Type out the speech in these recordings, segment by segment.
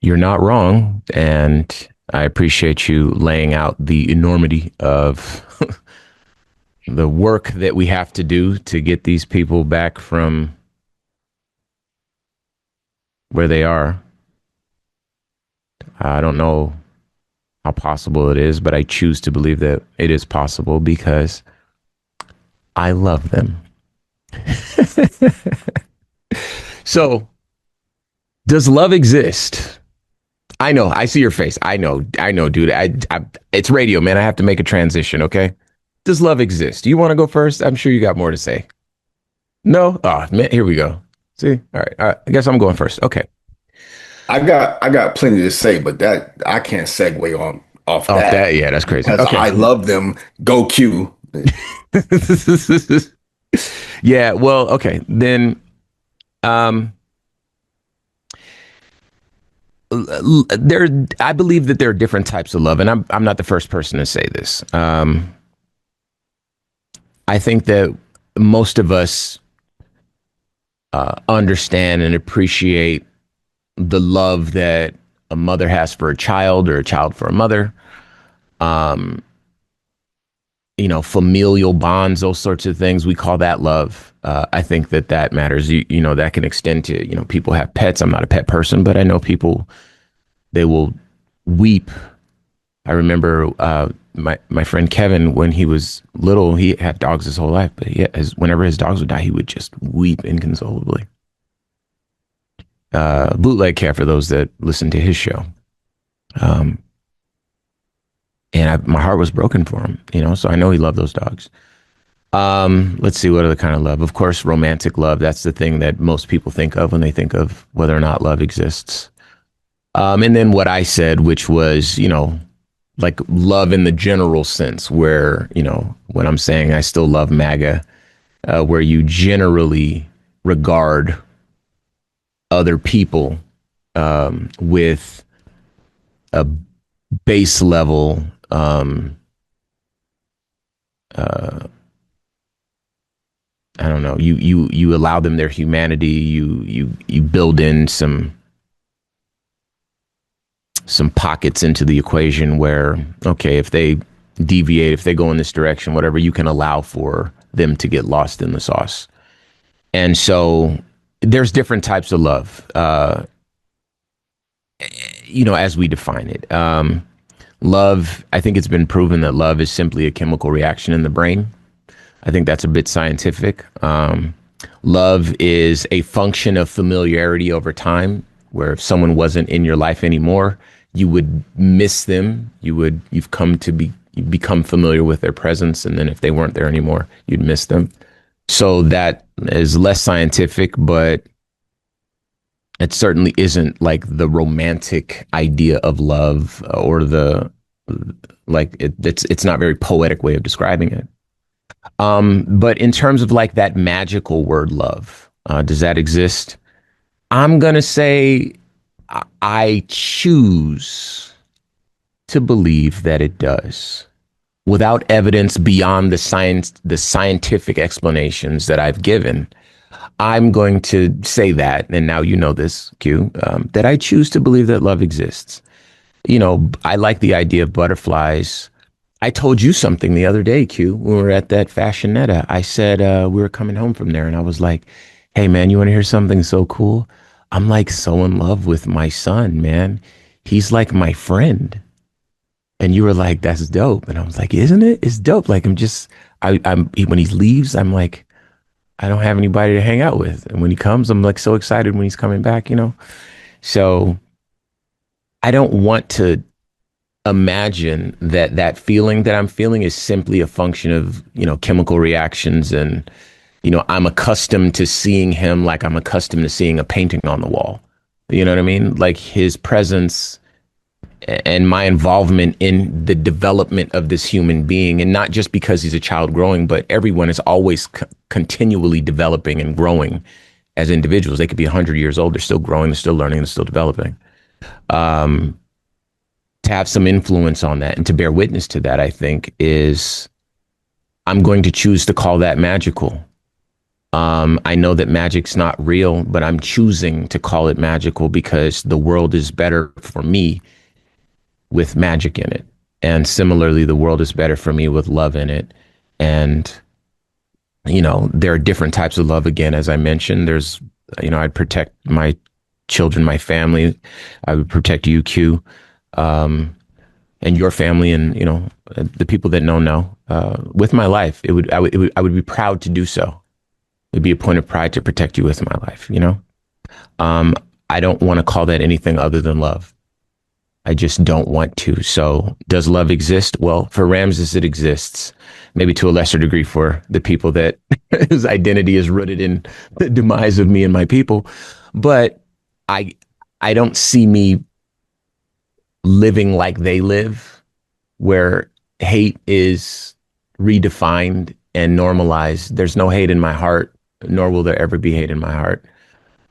You're not wrong, and I appreciate you laying out the enormity of the work that we have to do to get these people back from where they are. I don't know how possible it is, but I choose to believe that it is possible because I love them. So, does love exist? I know. I see your face. I know. I know, dude. It's radio, man. I have to make a transition. Okay. Does love exist? Do you want to go first? I'm sure you got more to say. No. Oh man, here we go. See. All right. All right. I guess I'm going first. Okay. I got plenty to say, but that I can't segue on off Off that. that Yeah, that's crazy. because Okay. I love them. Go Q. Yeah. Well. Okay. Then. Um. There. I believe that there are different types of love, and I'm not the first person to say this. I think that most of us understand and appreciate the love that a mother has for a child or a child for a mother. Um, familial bonds, those sorts of things. We call that love. I think that that matters. That can extend to, people have pets. I'm not a pet person, but I know people, they will weep. I remember my friend Kevin, when he was little, he had dogs his whole life, but whenever his dogs would die, he would just weep inconsolably. Bootleg Cat for those that listen to his show. Um, and my heart was broken for him, so I know he loved those dogs. Let's see, what other kind of love? Of course, romantic love. That's the thing that most people think of when they think of whether or not love exists. And then what I said, which was, like love in the general sense, where, when I'm saying I still love MAGA, where you generally regard other people with a base level uh, I don't know. You allow them their humanity. You build in some pockets into the equation where, okay, if they deviate, if they go in this direction, whatever, you can allow for them to get lost in the sauce. And so there's different types of love, as we define it. Love, I think it's been proven that love is simply a chemical reaction in the brain. I think that's a bit scientific. Love is a function of familiarity over time, where if someone wasn't in your life anymore, you would miss them. You become familiar with their presence, and then if they weren't there anymore, you'd miss them. So that is less scientific, but it certainly isn't like the romantic idea of love, or it's not a very poetic way of describing it. But in terms of like that magical word love, does that exist? I'm gonna say I choose to believe that it does, without evidence beyond the scientific explanations that I've given. I'm going to say that, and now you know this, Q, that I choose to believe that love exists. I like the idea of butterflies. I told you something the other day, Q, when we were at that fashionetta. I said we were coming home from there, and I was like, hey, man, you want to hear something so cool? I'm like so in love with my son, man. He's like my friend. And you were like, that's dope. And I was like, isn't it? It's dope. Like, when he leaves, I'm like, I don't have anybody to hang out with. And when he comes, I'm like so excited when he's coming back. So I don't want to imagine that that feeling that I'm feeling is simply a function of, chemical reactions. And, I'm accustomed to seeing him like I'm accustomed to seeing a painting on the wall. You know what I mean? Like his presence and my involvement in the development of this human being, and not just because he's a child growing, but everyone is always continually developing and growing as individuals. They could be 100 years old, they're still growing, they're still learning, they're still developing. um, to have some influence on that and to bear witness to that, I think, is, I'm going to choose to call that magical. I know that magic's not real, but I'm choosing to call it magical because the world is better for me with magic in it. And similarly, the world is better for me with love in it. And, there are different types of love again, as I mentioned. I'd protect my children, my family. I would protect you, Q, and your family, and, the people that know, with my life. I would be proud to do so. It'd be a point of pride to protect you with my life. Um, I don't want to call that anything other than love. I just don't want to. So, does love exist? Well, for Ramses, it exists. Maybe to a lesser degree for the people that his identity is rooted in the demise of me and my people. But I, I don't see me living like they live, where hate is redefined and normalized. There's no hate in my heart, nor will there ever be hate in my heart.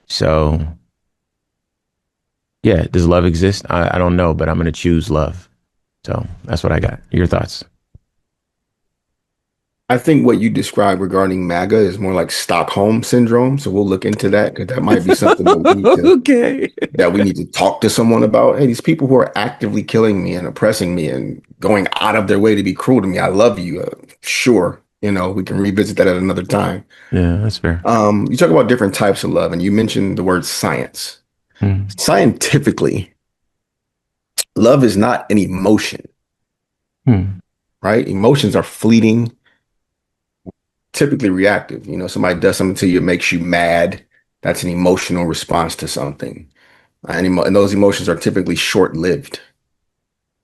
So, yeah, does love exist? I don't know, but I'm going to choose love. So that's what I got. Your thoughts? I think what you described regarding MAGA is more like Stockholm syndrome. So we'll look into that because that might be something Okay. that we need to talk to someone about. Hey, these people who are actively killing me and oppressing me and going out of their way to be cruel to me, I love you. Sure, we can revisit that at another time. Yeah, that's fair. You talk about different types of love, and you mentioned the word science. Hmm. Scientifically, love is not an emotion, Hmm. right? Emotions are fleeting, typically reactive. Somebody does something to you, it makes you mad. That's an emotional response to something. And those emotions are typically short-lived.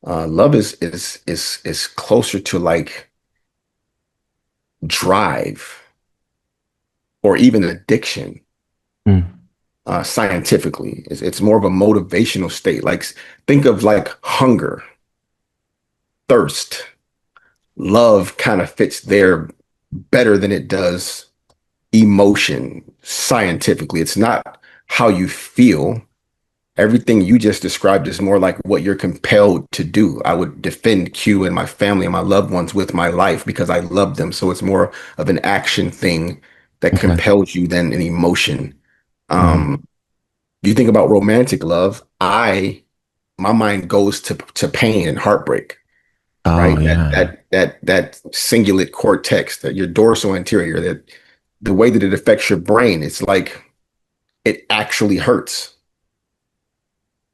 Love is closer to like drive or even addiction. Hmm. Scientifically, it's more of a motivational state. Like think of like hunger, thirst, love kind of fits there better than it does emotion scientifically. It's not how you feel. Everything you just described is more like what you're compelled to do. I would defend Q and my family and my loved ones with my life because I love them. So it's more of an action thing that Okay. compels you than an emotion. Hmm. Um, you think about romantic love, my mind goes to pain and heartbreak, Oh right? yeah. That cingulate cortex, that your dorsal anterior, that the way that it affects your brain, it's like it actually hurts.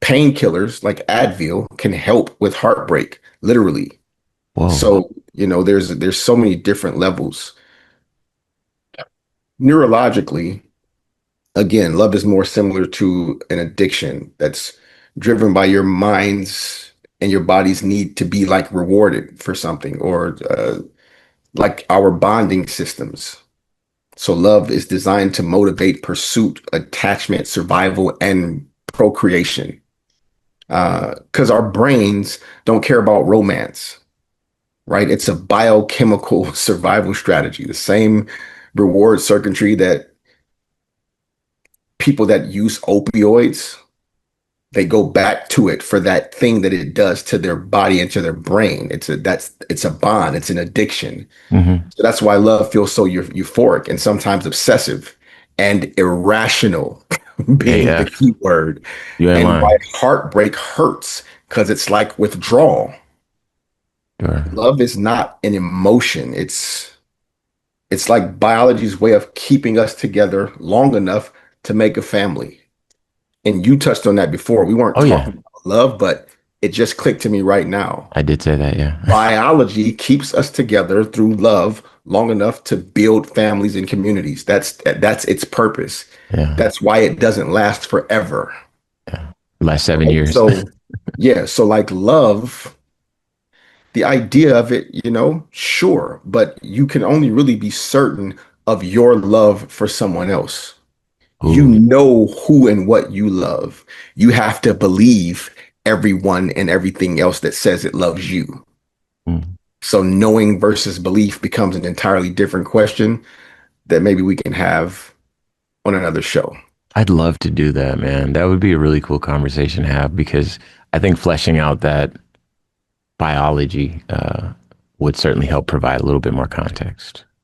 Painkillers like Advil can help with heartbreak, literally. Whoa. So, there's so many different levels. Neurologically, again, love is more similar to an addiction that's driven by your mind's and your body's need to be like rewarded for something or like our bonding systems. So love is designed to motivate pursuit, attachment, survival, and procreation. Because our brains don't care about romance, right? It's a biochemical survival strategy, the same reward circuitry that people that use opioids, they go back to it for that thing that it does to their body and to their brain. It's a bond, it's an addiction. Hmm. So that's why love feels so euphoric and sometimes obsessive and irrational being the AF. key word. You ain't And why lying. heartbreak hurts because it's like withdrawal. Sure. Love is not an emotion. It's like biology's way of keeping us together long enough to make a family. And you touched on that before. We weren't Oh yeah. talking about love, but it just clicked to me right now. I did say that. Yeah. Biology keeps us together through love long enough to build families and communities. That's its purpose. Yeah. That's why it doesn't last forever. Yeah. Last 7 years. So yeah, so like love, the idea of it, sure, but you can only really be certain of your love for someone else. You Ooh. know who and what you love. You have to believe everyone and everything else that says it loves you. Mm. So knowing versus belief becomes an entirely different question that maybe we can have on another show. I'd love to do that, man. That would be a really cool conversation to have because I think fleshing out that biology would certainly help provide a little bit more context.